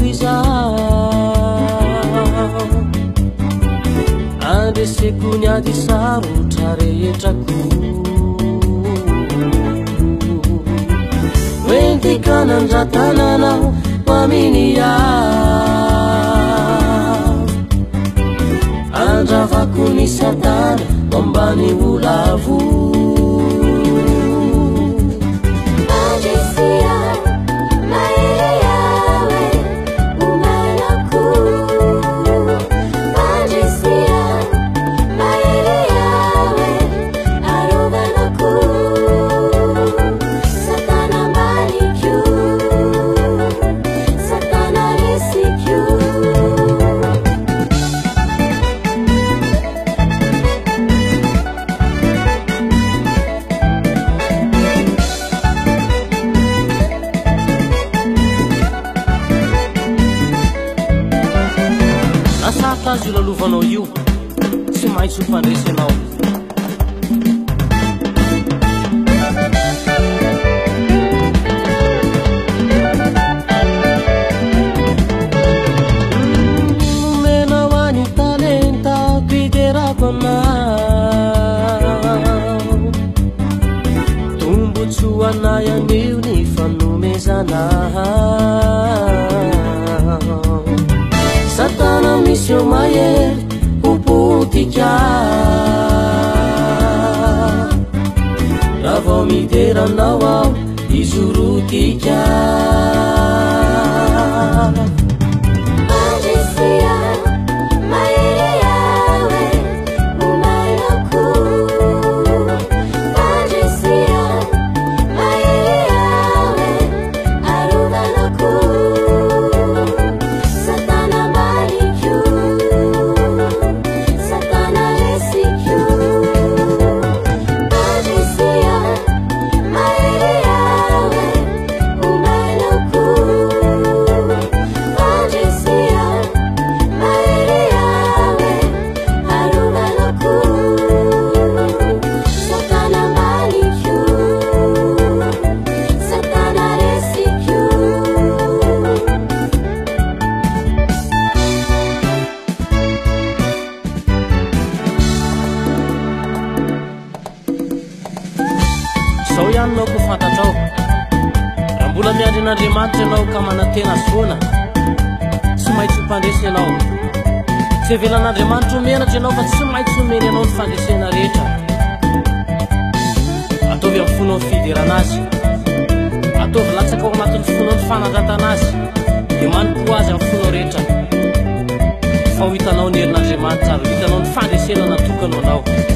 izao andreseko ny ady sarotra rehetrako hoentika nandratananao maminy aho andravako ny satana ambany olavo azy io lalovanao io tsy maintsy ho fandresy anao menao any talenta piderako anao tombotsy ho anay anio ny fanomezanao satana misy eo mahery hopotika raha vao mideranao ao izorotika zao ihany anao ko fantatrao raha mbola miandry an'Andriamanitra ianao ka manantena foana tsy maintsy ho mpandresy ianao tsy hevelan'Andriamanitra homenatra ianao fa tsy maintsy homeny ianao ny fandresena rehetra ataovy amin'ny fonao ny fiderana azy ataovy latsaka ao anatin'ny fonao ny fanandratana azy dia manompo azy amin'ny fonao rehetra fa ho hitanao ny herin'Andriamanitra ary ho hitanao ny fandresena natokanao anao